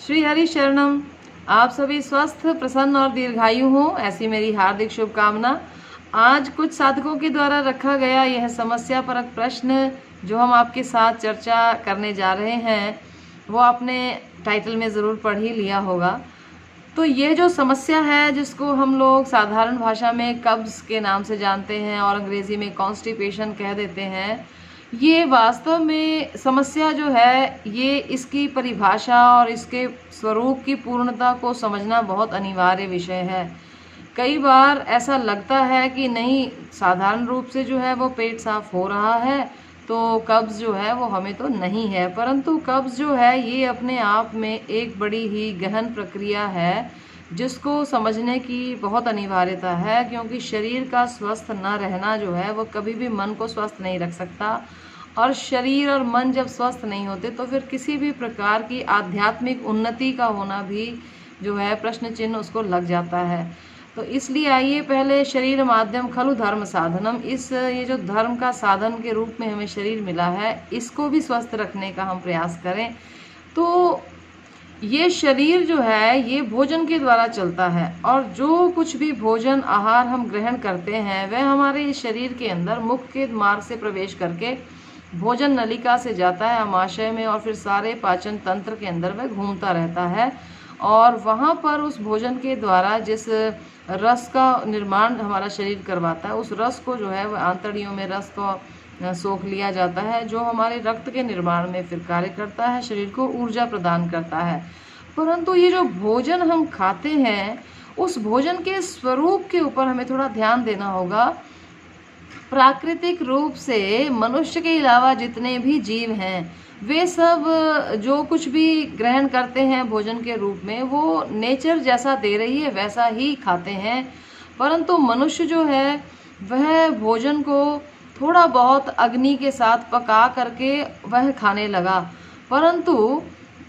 श्री हरि शरणम। आप सभी स्वस्थ, प्रसन्न और दीर्घायु हो, ऐसी मेरी हार्दिक शुभकामना। आज कुछ साधकों के द्वारा रखा गया यह समस्या परक प्रश्न जो हम आपके साथ चर्चा करने जा रहे हैं वो आपने टाइटल में ज़रूर पढ़ ही लिया होगा। तो ये जो समस्या है जिसको हम लोग साधारण भाषा में कब्ज़ के नाम से जानते हैं और अंग्रेज़ी में कॉन्स्टिपेशन कह देते हैं, ये वास्तव में समस्या जो है ये इसकी परिभाषा और इसके स्वरूप की पूर्णता को समझना बहुत अनिवार्य विषय है। कई बार ऐसा लगता है कि नहीं, साधारण रूप से जो है वो पेट साफ हो रहा है तो कब्ज़ जो है वो हमें तो नहीं है, परंतु कब्ज़ जो है ये अपने आप में एक बड़ी ही गहन प्रक्रिया है जिसको समझने की बहुत अनिवार्यता है, क्योंकि शरीर का स्वस्थ न रहना जो है वो कभी भी मन को स्वस्थ नहीं रख सकता, और शरीर और मन जब स्वस्थ नहीं होते तो फिर किसी भी प्रकार की आध्यात्मिक उन्नति का होना भी जो है प्रश्न चिन्ह उसको लग जाता है। तो इसलिए आइए पहले शरीर माध्यम खलु धर्म साधनम, ये जो धर्म का साधन के रूप में हमें शरीर मिला है इसको भी स्वस्थ रखने का हम प्रयास करें। तो ये शरीर जो है ये भोजन के द्वारा चलता है, और जो कुछ भी भोजन आहार हम ग्रहण करते हैं वह हमारे शरीर के अंदर मुख के मार्ग से प्रवेश करके भोजन नलिका से जाता है आमाशय में, और फिर सारे पाचन तंत्र के अंदर वह घूमता रहता है, और वहाँ पर उस भोजन के द्वारा जिस रस का निर्माण हमारा शरीर करवाता है उस रस को जो है वह आंतड़ियों में रस को सोख लिया जाता है, जो हमारे रक्त के निर्माण में फिर कार्य करता है, शरीर को ऊर्जा प्रदान करता है। परंतु ये जो भोजन हम खाते हैं उस भोजन के स्वरूप के ऊपर हमें थोड़ा ध्यान देना होगा। प्राकृतिक रूप से मनुष्य के अलावा जितने भी जीव हैं वे सब जो कुछ भी ग्रहण करते हैं भोजन के रूप में वो नेचर जैसा दे रही है वैसा ही खाते हैं, परंतु मनुष्य जो है वह भोजन को थोड़ा बहुत अग्नि के साथ पका करके वह खाने लगा, परंतु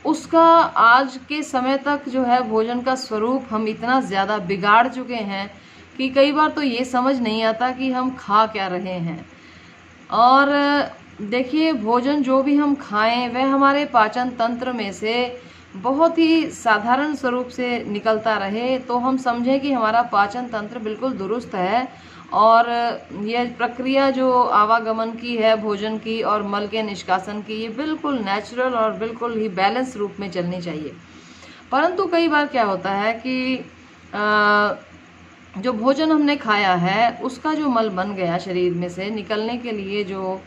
उसका आज के समय तक जो है भोजन का स्वरूप हम इतना ज़्यादा बिगाड़ चुके हैं कि कई बार तो ये समझ नहीं आता कि हम खा क्या रहे हैं। और देखिए, भोजन जो भी हम खाएं वह हमारे पाचन तंत्र में से बहुत ही साधारण स्वरूप से निकलता रहे तो हम समझें कि हमारा पाचन तंत्र बिल्कुल दुरुस्त है, और यह प्रक्रिया जो आवागमन की है भोजन की और मल के निष्कासन की, ये बिल्कुल नेचुरल और बिल्कुल ही बैलेंस रूप में चलनी चाहिए। परंतु कई बार क्या होता है कि जो भोजन हमने खाया है उसका जो मल बन गया शरीर में से निकलने के लिए जो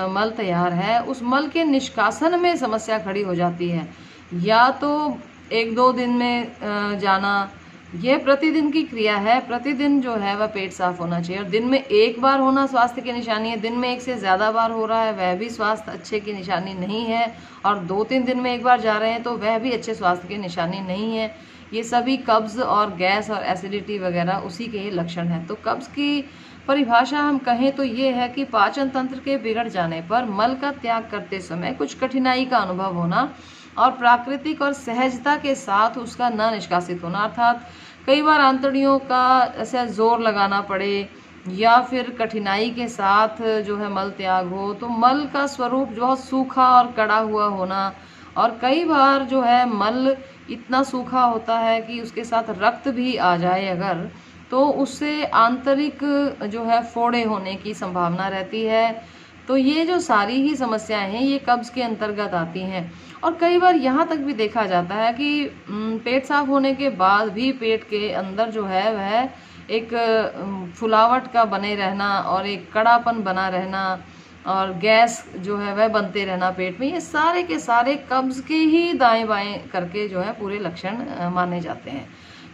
मल तैयार है उस मल के निष्कासन में समस्या खड़ी हो जाती है। या तो 1-2 दिन में जाना, यह प्रतिदिन की क्रिया है, प्रतिदिन जो है वह पेट साफ होना चाहिए, और दिन में एक बार होना स्वास्थ्य की निशानी है, दिन में एक से ज़्यादा बार हो रहा है वह भी स्वास्थ्य अच्छे की निशानी नहीं है, और 2-3 दिन में एक बार जा रहे हैं तो वह भी अच्छे स्वास्थ्य की निशानी नहीं है। ये सभी कब्ज़ और गैस और एसिडिटी वगैरह उसी के ही लक्षण हैं। तो कब्ज़ की परिभाषा हम कहें तो ये है कि पाचन तंत्र के बिगड़ जाने पर मल का त्याग करते समय कुछ कठिनाई का अनुभव होना और प्राकृतिक और सहजता के साथ उसका न निष्कासित होना, अर्थात कई बार आंतड़ियों का ऐसा जोर लगाना पड़े या फिर कठिनाई के साथ जो है मल त्याग हो, तो मल का स्वरूप बहुत सूखा और कड़ा हुआ होना, और कई बार जो है मल इतना सूखा होता है कि उसके साथ रक्त भी आ जाए अगर, तो उससे आंतरिक जो है फोड़े होने की संभावना रहती है। तो ये जो सारी ही समस्याएं हैं ये कब्ज़ के अंतर्गत आती हैं। और कई बार यहाँ तक भी देखा जाता है कि पेट साफ होने के बाद भी पेट के अंदर जो है वह एक फुलावट का बने रहना और एक कड़ापन बना रहना और गैस जो है वह बनते रहना पेट में, ये सारे के सारे कब्ज़ के ही दाएं बाएं करके जो है पूरे लक्षण माने जाते हैं।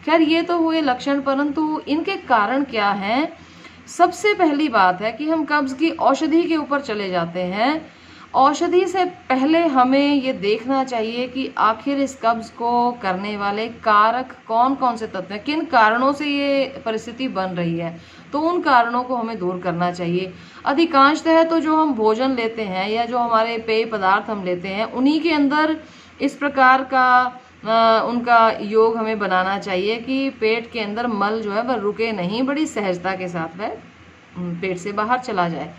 खैर, ये तो हुए लक्षण, परंतु इनके कारण क्या हैं? सबसे पहली बात है कि हम कब्ज़ की औषधि के ऊपर चले जाते हैं। औषधि से पहले हमें ये देखना चाहिए कि आखिर इस कब्ज़ को करने वाले कारक कौन कौन से तत्व हैं, किन कारणों से ये परिस्थिति बन रही है, तो उन कारणों को हमें दूर करना चाहिए। अधिकांशतः तो जो हम भोजन लेते हैं या जो हमारे पेय पदार्थ हम लेते हैं उन्हीं के अंदर इस प्रकार का उनका योग हमें बनाना चाहिए कि पेट के अंदर मल जो है वह रुके नहीं, बड़ी सहजता के साथ वह पेट से बाहर चला जाए।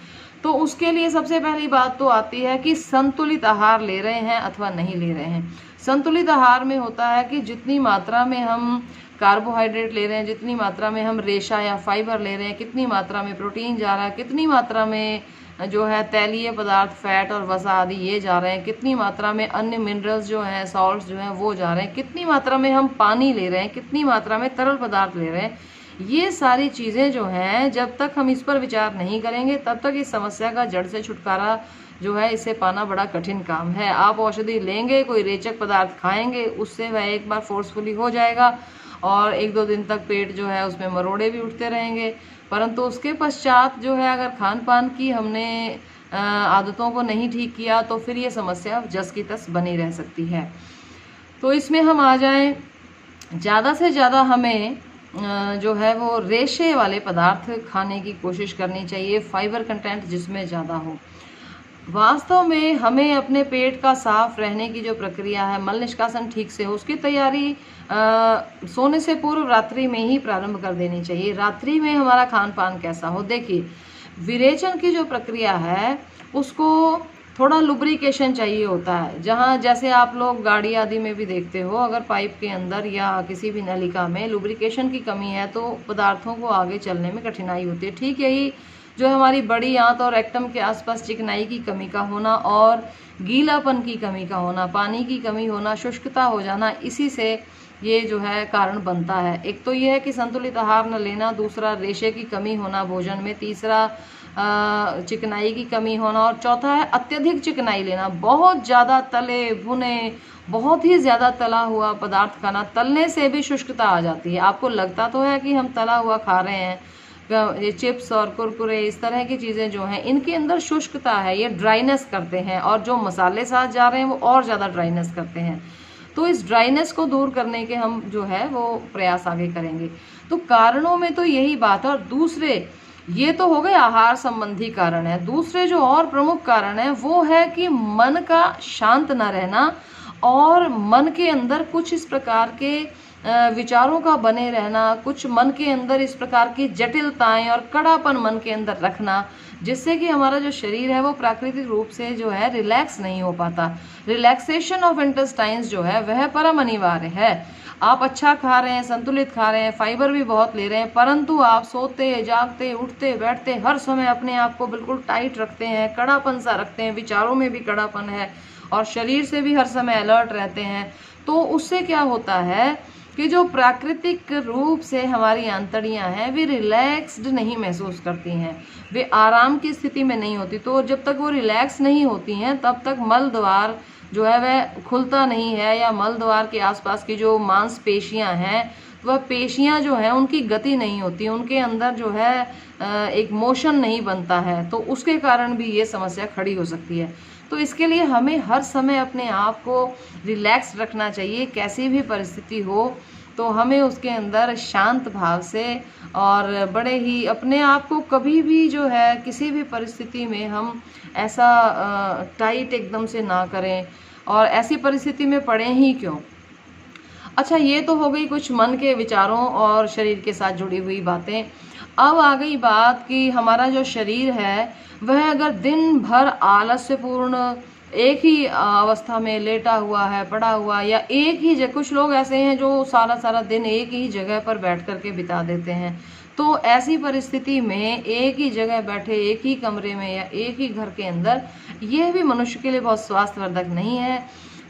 तो उसके लिए सबसे पहली बात तो आती है कि संतुलित आहार ले रहे हैं अथवा नहीं ले रहे हैं। संतुलित आहार में होता है कि जितनी मात्रा में हम कार्बोहाइड्रेट ले रहे हैं, जितनी मात्रा में हम रेशा या फाइबर ले रहे हैं, कितनी मात्रा में प्रोटीन जा रहा है, कितनी मात्रा में जो है तैलीय पदार्थ फैट और वसा आदि ये जा रहे हैं, कितनी मात्रा में अन्य मिनरल्स जो हैं सॉल्ट्स जो हैं वो जा रहे हैं, कितनी मात्रा में हम पानी ले रहे हैं, कितनी मात्रा में तरल पदार्थ ले रहे हैं, ये सारी चीज़ें जो हैं जब तक हम इस पर विचार नहीं करेंगे तब तक इस समस्या का जड़ से छुटकारा जो है इसे पाना बड़ा कठिन काम है। आप औषधि लेंगे, कोई रेचक पदार्थ खाएंगे, उससे वह एक बार फोर्सफुली हो जाएगा और 1-2 दिन तक पेट जो है उसमें मरोड़े भी उठते रहेंगे, परंतु उसके पश्चात जो है अगर खान पान की हमने आदतों को नहीं ठीक किया तो फिर ये समस्या जस की तस बनी रह सकती है। तो इसमें हम आ जाएं, ज़्यादा से ज़्यादा हमें जो है वो रेशे वाले पदार्थ खाने की कोशिश करनी चाहिए, फाइबर कंटेंट जिसमें ज़्यादा हो। वास्तव में हमें अपने पेट का साफ रहने की जो प्रक्रिया है, मल निष्कासन ठीक से हो, उसकी तैयारी सोने से पूर्व रात्रि में ही प्रारंभ कर देनी चाहिए। रात्रि में हमारा खान पान कैसा हो, देखिए विरेचन की जो प्रक्रिया है उसको थोड़ा लुब्रिकेशन चाहिए होता है। जहाँ जैसे आप लोग गाड़ी आदि में भी देखते हो, अगर पाइप के अंदर या किसी भी नलिका में लुब्रिकेशन की कमी है तो पदार्थों को आगे चलने में कठिनाई होती है। ठीक यही जो हमारी बड़ी आंत और रेक्टम के आसपास चिकनाई की कमी का होना और गीलापन की कमी का होना, पानी की कमी होना, शुष्कता हो जाना, इसी से ये जो है कारण बनता है। एक तो ये है कि संतुलित आहार न लेना, दूसरा रेशे की कमी होना भोजन में, तीसरा चिकनाई की कमी होना और चौथा है अत्यधिक चिकनाई लेना। बहुत ज़्यादा तले भुने, बहुत ही ज़्यादा तला हुआ पदार्थ खाना, तलने से भी शुष्कता आ जाती है। आपको लगता तो है कि हम तला हुआ खा रहे हैं, ये चिप्स और कुरकुरे इस तरह की चीज़ें जो हैं इनके अंदर शुष्कता है, ये ड्राइनेस करते हैं और जो मसाले साथ जा रहे हैं वो और ज़्यादा ड्राइनेस करते हैं। तो इस ड्राइनेस को दूर करने के हम जो है वो प्रयास आगे करेंगे। तो कारणों में तो यही बात है। और दूसरे, ये तो हो गए आहार संबंधी कारण है। दूसरे जो और प्रमुख कारण है वो है कि मन का शांत न रहना और मन के अंदर कुछ इस प्रकार के विचारों का बने रहना, कुछ मन के अंदर इस प्रकार की जटिलताएं और कड़ापन मन के अंदर रखना, जिससे कि हमारा जो शरीर है वो प्राकृतिक रूप से जो है रिलैक्स नहीं हो पाता। रिलैक्सेशन ऑफ इंटेस्टाइन्स जो है वह परम अनिवार्य है। आप अच्छा खा रहे हैं, संतुलित खा रहे हैं, फाइबर भी बहुत ले रहे हैं, परंतु आप सोते जागते उठते बैठते हर समय अपने आप को बिल्कुल टाइट रखते हैं, कड़ापन सा रखते हैं, विचारों में भी कड़ापन है और शरीर से भी हर समय अलर्ट रहते हैं। तो उससे क्या होता है कि जो प्राकृतिक रूप से हमारी आंतड़ियां हैं वे रिलैक्स्ड नहीं महसूस करती हैं, वे आराम की स्थिति में नहीं होती। तो जब तक वो रिलैक्स नहीं होती हैं तब तक मल द्वार जो है वह खुलता नहीं है, या मल द्वार के आसपास की जो मांसपेशियां हैं वह पेशियां जो हैं उनकी गति नहीं होती, उनके अंदर जो है एक मोशन नहीं बनता है। तो उसके कारण भी ये समस्या खड़ी हो सकती है। तो इसके लिए हमें हर समय अपने आप को रिलैक्स रखना चाहिए, कैसी भी परिस्थिति हो तो हमें उसके अंदर शांत भाव से और बड़े ही अपने आप को कभी भी जो है किसी भी परिस्थिति में हम ऐसा टाइट एकदम से ना करें, और ऐसी परिस्थिति में पड़े ही क्यों। अच्छा, ये तो हो गई कुछ मन के विचारों और शरीर के साथ जुड़ी हुई बातें। अब आ गई बात कि हमारा जो शरीर है वह अगर दिन भर आलस्यपूर्ण एक ही अवस्था में लेटा हुआ है, पड़ा हुआ, या एक ही जगह, कुछ लोग ऐसे हैं जो सारा सारा दिन एक ही जगह पर बैठ करके बिता देते हैं। तो ऐसी परिस्थिति में एक ही जगह बैठे, एक ही कमरे में या एक ही घर के अंदर, यह भी मनुष्य के लिए बहुत स्वास्थ्यवर्धक नहीं है।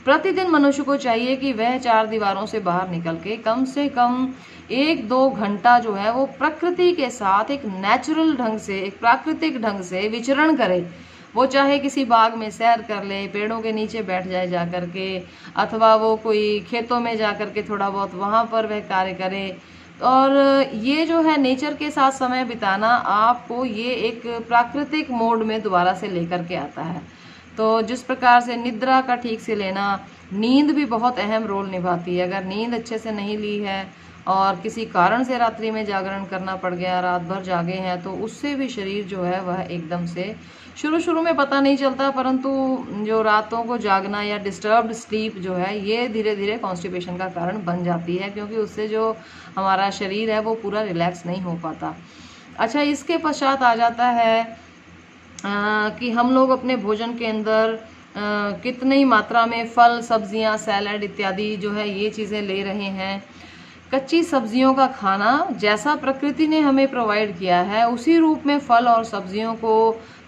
प्रतिदिन मनुष्य को चाहिए कि वह 4 दीवारों से बाहर निकल के कम से कम 1-2 घंटा जो है वो प्रकृति के साथ एक नेचुरल ढंग से, एक प्राकृतिक ढंग से विचरण करे। वो चाहे किसी बाग में सैर कर ले, पेड़ों के नीचे बैठ जाए जा कर के, अथवा वो कोई खेतों में जा कर के थोड़ा बहुत वहाँ पर वह कार्य करे। और ये जो है नेचर के साथ समय बिताना आपको ये एक प्राकृतिक मोड में दोबारा से लेकर के आता है। तो जिस प्रकार से निद्रा का ठीक से लेना, नींद भी बहुत अहम रोल निभाती है। अगर नींद अच्छे से नहीं ली है और किसी कारण से रात्रि में जागरण करना पड़ गया, रात भर जागे हैं, तो उससे भी शरीर जो है वह एकदम से शुरू में पता नहीं चलता, परंतु जो रातों को जागना या डिस्टर्ब्ड स्लीप जो है ये धीरे धीरे कॉन्स्टिपेशन का कारण बन जाती है, क्योंकि उससे जो हमारा शरीर है वो पूरा रिलैक्स नहीं हो पाता। अच्छा, इसके पश्चात आ जाता है कि हम लोग अपने भोजन के अंदर कितनी मात्रा में फल, सब्जियां, सैलड इत्यादि जो है ये चीज़ें ले रहे हैं। कच्ची सब्जियों का खाना जैसा प्रकृति ने हमें प्रोवाइड किया है उसी रूप में फल और सब्जियों को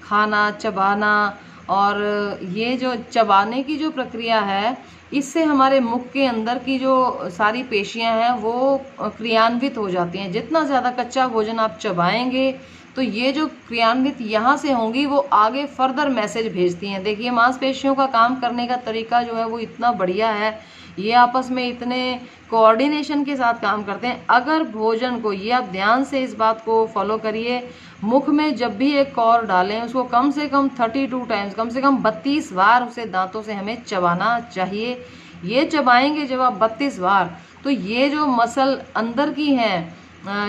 खाना, चबाना, और ये जो चबाने की जो प्रक्रिया है इससे हमारे मुख के अंदर की जो सारी पेशियां हैं वो क्रियान्वित हो जाती हैं। जितना ज़्यादा कच्चा भोजन आप चबाएंगे तो ये जो क्रियान्वित यहाँ से होंगी वो आगे फर्दर मैसेज भेजती हैं। देखिए, मांसपेशियों का काम करने का तरीका जो है वो इतना बढ़िया है, ये आपस में इतने कोऑर्डिनेशन के साथ काम करते हैं। अगर भोजन को, ये आप ध्यान से इस बात को फॉलो करिए, मुख में जब भी एक कौर डालें उसको कम से कम 32 टाइम्स, कम से कम 32 बार उसे दांतों से हमें चबाना चाहिए। ये चबाएंगे जब आप 32 बार, तो ये जो मसल अंदर की हैं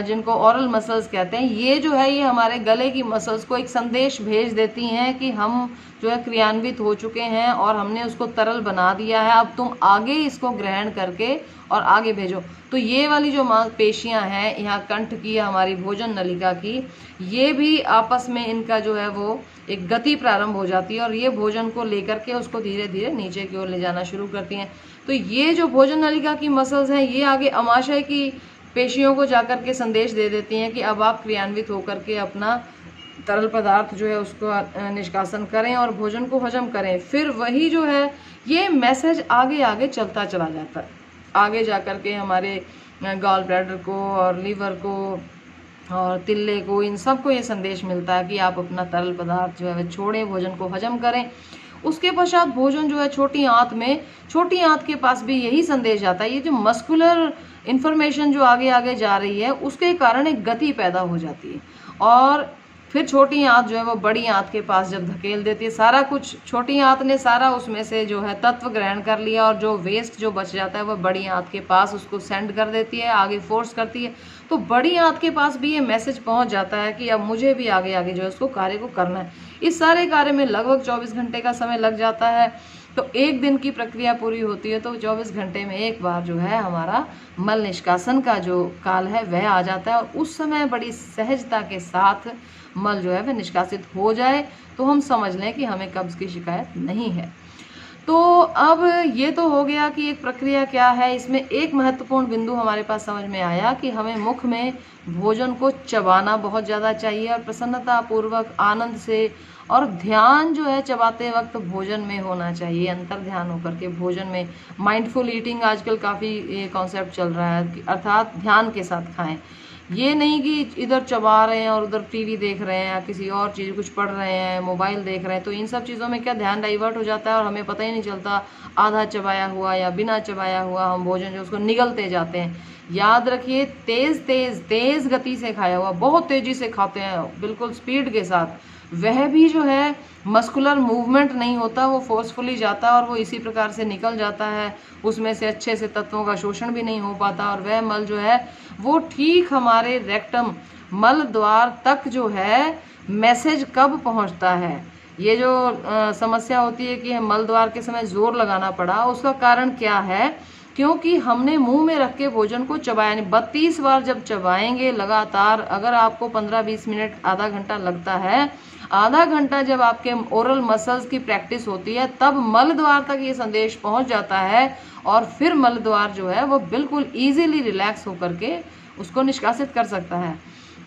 जिनको ऑरल मसल्स कहते हैं, ये जो है ये हमारे गले की मसल्स को एक संदेश भेज देती हैं कि हम जो है क्रियान्वित हो चुके हैं और हमने उसको तरल बना दिया है, अब तुम आगे इसको ग्रहण करके और आगे भेजो। तो ये वाली जो मांसपेशियां हैं यहाँ कंठ की, हमारी भोजन नलिका की, ये भी आपस में इनका जो है वो एक गति प्रारंभ हो जाती है और ये भोजन को लेकर के उसको धीरे धीरे नीचे की ओर ले जाना शुरू करती हैं। तो ये जो भोजन नलिका की मसल्स हैं ये आगे अमाशय की पेशियों को जाकर के संदेश दे देती हैं कि अब आप क्रियान्वित होकर के अपना तरल पदार्थ जो है उसको निष्कासन करें और भोजन को हजम करें। फिर वही जो है ये मैसेज आगे आगे चलता चला जाता है, आगे जाकर के हमारे गॉल ब्लैडर को और लीवर को और तिल्ले को, इन सबको ये संदेश मिलता है कि आप अपना तरल पदार्थ जो है वह छोड़ें, भोजन को हजम करें। उसके पश्चात भोजन जो है छोटी आंत में, छोटी आंत के पास भी यही संदेश आता है। ये जो मस्कुलर इन्फॉर्मेशन जो आगे आगे जा रही है उसके कारण एक गति पैदा हो जाती है और फिर छोटी आंत जो है वो बड़ी आंत के पास जब धकेल देती है, सारा कुछ छोटी आंत ने सारा उसमें से जो है तत्व ग्रहण कर लिया और जो वेस्ट जो बच जाता है वो बड़ी आंत के पास उसको सेंड कर देती है, आगे फोर्स करती है। तो बड़ी आंत के पास भी ये मैसेज पहुंच जाता है कि अब मुझे भी आगे आगे जो है उसको कार्य को करना है। इस सारे कार्य में लगभग 24 घंटे का समय लग जाता है। तो एक दिन की प्रक्रिया पूरी होती है तो 24 घंटे में एक बार जो है हमारा मल निष्कासन का जो काल है वह आ जाता है और उस समय बड़ी सहजता के साथ मल जो है वह निष्कासित हो जाए तो हम समझ लें कि हमें कब्ज की शिकायत नहीं है। तो अब ये तो हो गया कि एक प्रक्रिया क्या है। इसमें एक महत्वपूर्ण बिंदु हमारे पास समझ में आया कि हमें मुख में भोजन को चबाना बहुत ज़्यादा चाहिए और प्रसन्नता पूर्वक आनंद से, और ध्यान जो है चबाते वक्त भोजन में होना चाहिए, अंतर ध्यान होकर के भोजन में। माइंडफुल ईटिंग आजकल काफ़ी ये कॉन्सेप्ट चल रहा है, अर्थात ध्यान के साथ खाएं। ये नहीं कि इधर चबा रहे हैं और उधर टीवी देख रहे हैं या किसी और चीज़ कुछ पढ़ रहे हैं, मोबाइल देख रहे हैं, तो इन सब चीज़ों में क्या ध्यान डाइवर्ट हो जाता है और हमें पता ही नहीं चलता, आधा चबाया हुआ या बिना चबाया हुआ हम भोजन जो उसको निगलते जाते हैं। याद रखिए, तेज़ तेज़ तेज़ गति से खाया हुआ, बहुत तेज़ी से खाते हैं बिल्कुल स्पीड के साथ, वह भी जो है मस्कुलर मूवमेंट नहीं होता, वो फोर्सफुली जाता है और वो इसी प्रकार से निकल जाता है, उसमें से अच्छे से तत्वों का शोषण भी नहीं हो पाता और वह मल जो है वो ठीक हमारे रेक्टम मल द्वार तक जो है मैसेज कब पहुंचता है। ये जो समस्या होती है कि मल द्वार के समय जोर लगाना पड़ा, उसका कारण क्या है? क्योंकि हमने मुंह में रख के भोजन को चबाया नहीं। 32 बार जब चबाएंगे लगातार, अगर आपको 15-20 मिनट आधा घंटा लगता है, आधा घंटा जब आपके ओरल मसल्स की प्रैक्टिस होती है तब मल द्वार तक ये संदेश पहुंच जाता है और फिर मल द्वार जो है वो बिल्कुल इजीली रिलैक्स होकर के उसको निष्कासित कर सकता है।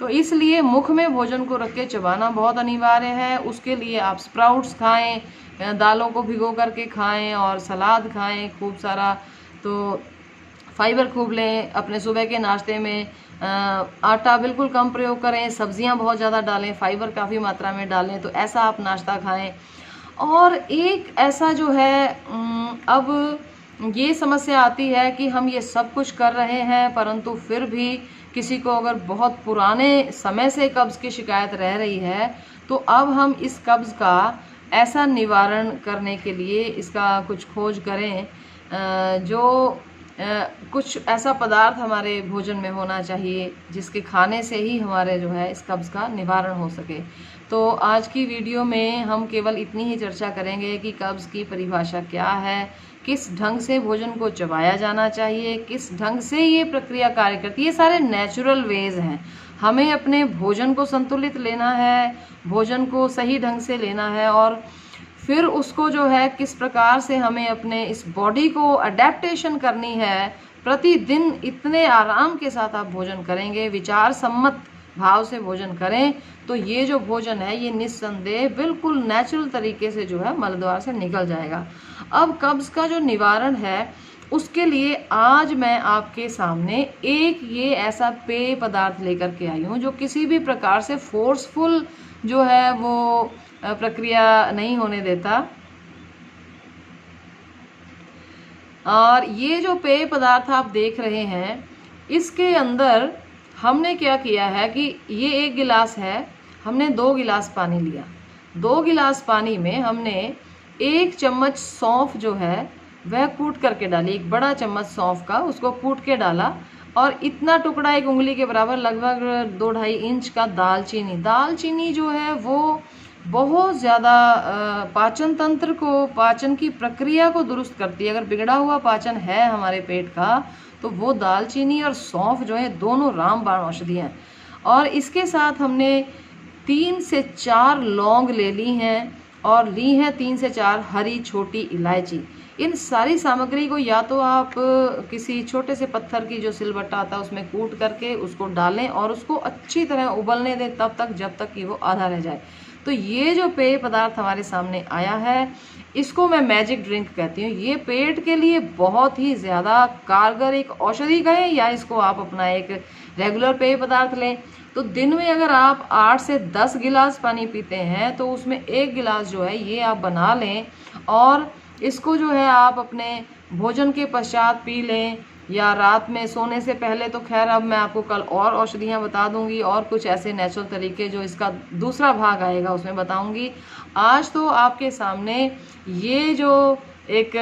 तो इसलिए मुख में भोजन को रख के चबाना बहुत अनिवार्य है। उसके लिए आप स्प्राउट्स खाएं, दालों को भिगो करके खाएं और सलाद खाएं खूब सारा, तो फाइबर खूब लें। अपने सुबह के नाश्ते में आटा बिल्कुल कम प्रयोग करें, सब्जियां बहुत ज़्यादा डालें, फाइबर काफ़ी मात्रा में डालें, तो ऐसा आप नाश्ता खाएं। और एक ऐसा जो है अब ये समस्या आती है कि हम ये सब कुछ कर रहे हैं परंतु फिर भी किसी को अगर बहुत पुराने समय से कब्ज़ की शिकायत रह रही है तो अब हम इस कब्ज़ का ऐसा निवारण करने के लिए इसका कुछ खोज करें, जो कुछ ऐसा पदार्थ हमारे भोजन में होना चाहिए जिसके खाने से ही हमारे जो है इस कब्ज़ का निवारण हो सके। तो आज की वीडियो में हम केवल इतनी ही चर्चा करेंगे कि कब्ज़ की परिभाषा क्या है, किस ढंग से भोजन को चबाया जाना चाहिए, किस ढंग से ये प्रक्रिया कार्य करती है, ये सारे नेचुरल वेज हैं। हमें अपने भोजन को संतुलित लेना है, भोजन को सही ढंग से लेना है और फिर उसको जो है किस प्रकार से हमें अपने इस बॉडी को अडेप्टेशन करनी है। प्रतिदिन इतने आराम के साथ आप भोजन करेंगे, विचार सम्मत भाव से भोजन करें, तो ये जो भोजन है ये निस्संदेह बिल्कुल नेचुरल तरीके से जो है मल द्वार से निकल जाएगा। अब कब्ज का जो निवारण है उसके लिए आज मैं आपके सामने एक ये ऐसा पेय पदार्थ लेकर के आई हूँ जो किसी भी प्रकार से फोर्सफुल जो है वो प्रक्रिया नहीं होने देता। और ये जो पेय पदार्थ आप देख रहे हैं इसके अंदर हमने क्या किया है कि ये 1 गिलास है, हमने 2 गिलास पानी लिया। 2 गिलास पानी में हमने 1 चम्मच सौंफ जो है वह कूट करके डाली, 1 बड़ा चम्मच सौंफ का उसको कूट के डाला। और इतना टुकड़ा 1 उंगली के बराबर लगभग 2-2.5 इंच का दालचीनी। दालचीनी जो है वो बहुत ज़्यादा पाचन तंत्र को, पाचन की प्रक्रिया को दुरुस्त करती है। अगर बिगड़ा हुआ पाचन है हमारे पेट का तो वो दालचीनी और सौंफ जो है दोनों रामबाण औषधियाँ हैं। और इसके साथ हमने 3 से 4 लौंग ले ली हैं और ली हैं 3 से 4 हरी छोटी इलायची। इन सारी सामग्री को या तो आप किसी छोटे से पत्थर की जो सिलबट्टा आता है उसमें कूट करके उसको डालें और उसको अच्छी तरह उबलने दें तब तक जब तक कि वो आधा रह जाए। तो ये जो पेय पदार्थ हमारे सामने आया है इसको मैं मैजिक ड्रिंक कहती हूँ। ये पेट के लिए बहुत ही ज़्यादा कारगर एक औषधि कहें या इसको आप अपना एक रेगुलर पेय पदार्थ लें। तो दिन में अगर आप 8 से 10 गिलास पानी पीते हैं तो उसमें 1 गिलास जो है ये आप बना लें और इसको जो है आप अपने भोजन के पश्चात पी लें या रात में सोने से पहले। तो खैर अब मैं आपको कल और औषधियाँ बता दूंगी और कुछ ऐसे नेचुरल तरीके जो इसका दूसरा भाग आएगा उसमें बताऊंगी। आज तो आपके सामने ये जो एक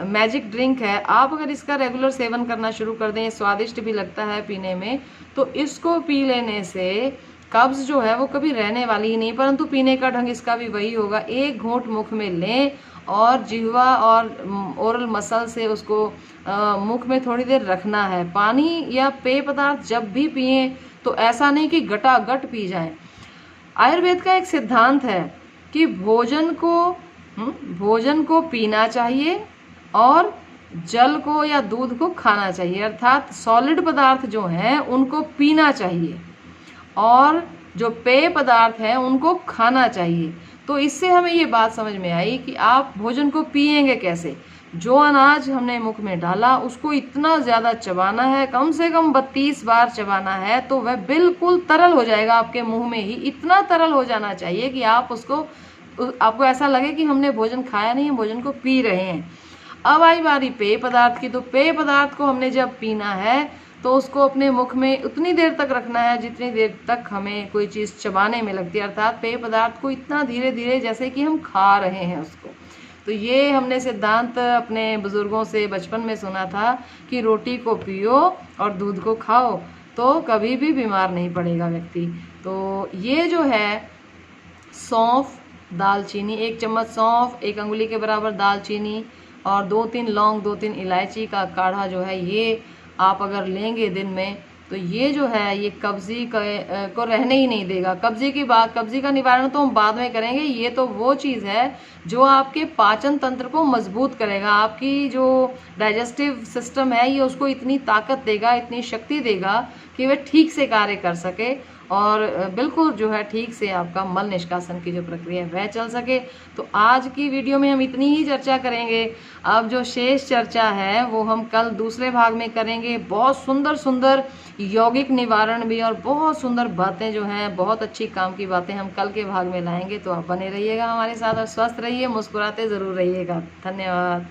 मैजिक ड्रिंक है, आप अगर इसका रेगुलर सेवन करना शुरू कर दें, स्वादिष्ट भी लगता है पीने में, तो इसको पी लेने से कब्ज जो है वो कभी रहने वाली ही नहीं। परंतु पीने का ढंग इसका भी वही होगा, 1 घूंट मुख में लें और जिह्वा और ओरल मसल से उसको मुख में थोड़ी देर रखना है। पानी या पेय पदार्थ जब भी पिए तो ऐसा नहीं कि गटागट पी जाएं। आयुर्वेद का एक सिद्धांत है कि भोजन को पीना चाहिए और जल को या दूध को खाना चाहिए, अर्थात सॉलिड पदार्थ जो हैं उनको पीना चाहिए और जो पेय पदार्थ हैं उनको खाना चाहिए। तो इससे हमें ये बात समझ में आई कि आप भोजन को पिएंगे कैसे। जो अनाज हमने मुख में डाला उसको इतना ज़्यादा चबाना है, कम से कम 32 बार चबाना है, तो वह बिल्कुल तरल हो जाएगा आपके मुंह में ही। इतना तरल हो जाना चाहिए कि आपको ऐसा लगे कि हमने भोजन खाया नहीं है, भोजन को पी रहे हैं। अब आई बारी पेय पदार्थ की। तो पेय पदार्थ को हमने जब पीना है तो उसको अपने मुख में उतनी देर तक रखना है जितनी देर तक हमें कोई चीज़ चबाने में लगती है, अर्थात पेय पदार्थ को इतना धीरे धीरे जैसे कि हम खा रहे हैं उसको। तो ये हमने सिद्धांत अपने बुजुर्गों से बचपन में सुना था कि रोटी को पियो और दूध को खाओ तो कभी भी बीमार नहीं पड़ेगा व्यक्ति। तो ये जो है सौंफ, दालचीनी, 1 चम्मच सौंफ, 1 अंगुली के बराबर दालचीनी और 2-3 लौंग, 2-3 इलायची का काढ़ा जो है ये आप अगर लेंगे दिन में तो ये जो है ये कब्जी को रहने ही नहीं देगा। कब्जी का निवारण तो हम बाद में करेंगे। ये तो वो चीज़ है जो आपके पाचन तंत्र को मजबूत करेगा, आपकी जो डाइजेस्टिव सिस्टम है ये उसको इतनी ताकत देगा, इतनी शक्ति देगा कि वह ठीक से कार्य कर सके और बिल्कुल जो है ठीक से आपका मल निष्कासन की जो प्रक्रिया है वह चल सके। तो आज की वीडियो में हम इतनी ही चर्चा करेंगे। अब जो शेष चर्चा है वो हम कल दूसरे भाग में करेंगे। बहुत सुंदर सुंदर यौगिक निवारण भी और बहुत सुंदर बातें जो हैं, बहुत अच्छी काम की बातें हम कल के भाग में लाएंगे। तो आप बने रहिएगा हमारे साथ और स्वस्थ रहिए, मुस्कुराते ज़रूर रहिएगा। धन्यवाद।